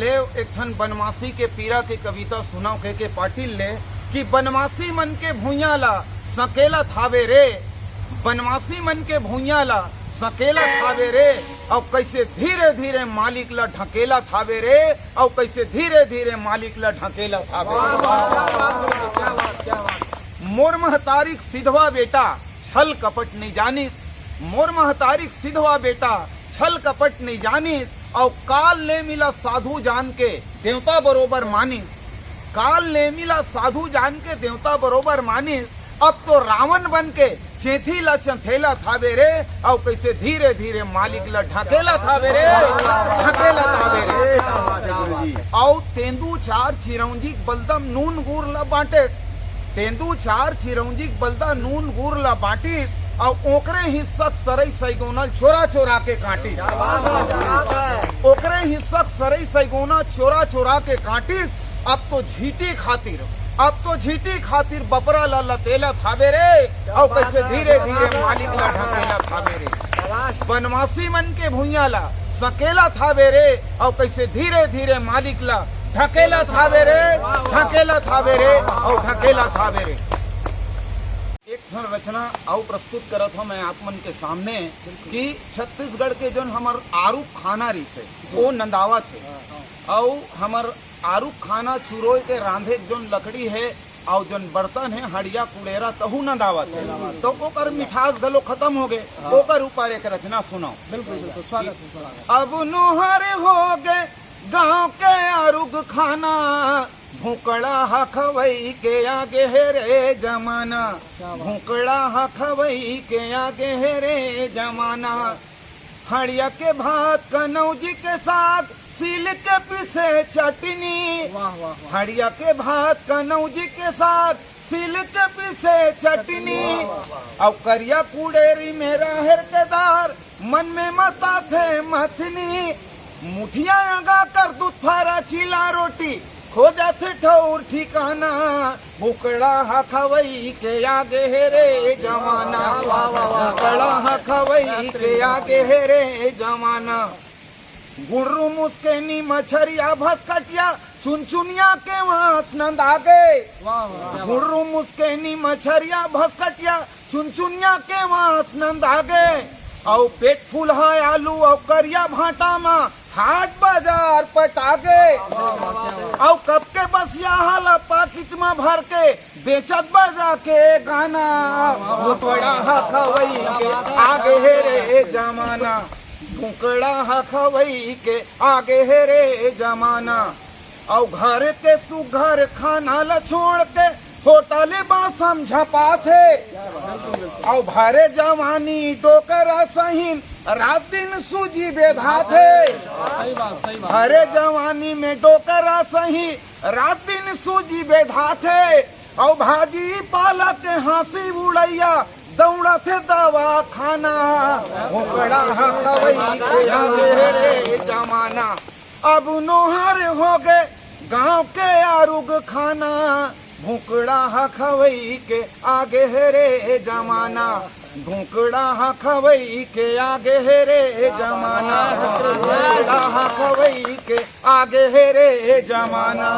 ले एक ठन बनवासी के पीरा के कविता सुनाओ के पाटिल ले कि बनवासी मन के भूइया ला सकेला थावे रे, बनवासी मन के भूइया ला सकेला थावे रे, और कैसे धीरे धीरे मालिक ला ढकेला थावे रे, और कैसे धीरे धीरे मालिक ला ढकेला थावे रे। मोर महतारिक सिधवा बेटा छल कपट नहीं जानिस, मोर महतारिक सिधवा बेटा छल कपट नहीं जानिस, और काल ले मिला साधु जान के देवता बरोबर मानिस, काल ले मिला साधु जान के देवता बरोबर मानिस, अब तो रावण बन के चेथी ला चंथेला थावे रे, और कैसे धीरे धीरे मालिक ला ढकेला थावे रे, ढकेला थावे रे। और तेंदू चार चिरौंजी बलदम नून गुर ला बांटे, तेंदू चार चिरौंजी बलदा नून गुर ला बांटी, और ओकरे हिस्सक सरई सैगोना चोरा चोरा के काटी, ओकरे हिस्सक सरई सैगोना चोरा चोरा के काटी। अब तो झीटी खातिर, अब तो झीटी खातिर बपरा ला लतेला थावे रे, और कैसे धीरे धीरे मालिक ला ढकेला थावे रे। बनवासी मन के भूइया ला सकेला थावे रे, और कैसे धीरे धीरे मालिक ला ढकेला थावे रे, ढकेला थावे रे, और ढकेला थावे रे। एक ठन रचना और प्रस्तुत करत हूँ मैं आप मन के सामने कि छत्तीसगढ़ के जो हमार आरूख खाना रही थे वो नंदावा थे, और हमार आरूख खाना चुरोय के रांधे जोन लकड़ी है और जोन बर्तन है हड़िया कुड़ेरा तहु नंदावा थे, तो ओकर मिठास गलो खत्म हो गए। ओकर ऊपर एक रचना सुनाओ। बिल्कुल स्वागत है। अब नुहर हो गए गाँव के आरूख खाना, भूकड़ा हखवई के आगे है रे जमाना, भूकड़ा हखवई के आगे है रे जमाना। हड़िया के भात कनौजी के साग सील के पीछे चटनी, हड़िया के भात कनौजी के साग सील के पीछे चटनी, और करिया कुड़ेरी में राहर के दार मन में मता थे मथनी। मुठिया आगा कर दूध फारा चिला रोटी खो जाते ठौर ठिकाना, भूकड़ा हखवई के आगे है रे जमाना, भूकड़ा हखवई के आगे है रे जमाना। गुर्रू मुस्केनी मछरिया भसकटिया चुनचुनिया के वास नंद आगे, गुर्रू मुस्केनी मछरिया भसकटिया चुनचुनिया के वास नंद आगे। और पेट फूल है आलू और करिया भाटा में हाट बाजार पटागे, और कब के बसिया हाला पाकिट में भर के बेचत बजा के गाना, भूकड़ा हखवई के आगे है रे जमाना, भूकड़ा हखवई के आगे है रे जमाना। और घर के सुघर खाना ल छोड़ के होटल बा समझा पाथे, और भरे जवानी डोकरा सहीन रात दिन सूजी बेधा थे, भरे जवानी में डोकरा सही रात दिन सूजी बेधा थे। और भाजी पालक हंसी उड़ैया दौड़ा थे दवा खाना, भूकड़ा हखवई के आगे रे जमाना। अब नोहर हो गए गाँव के आरूख खाना, भूकड़ा हखवई के आगे है रे जमाना, भूकड़ा हखवई के आगे है रे जमाना, भूकड़ा हखवई के आगे है रे जमाना।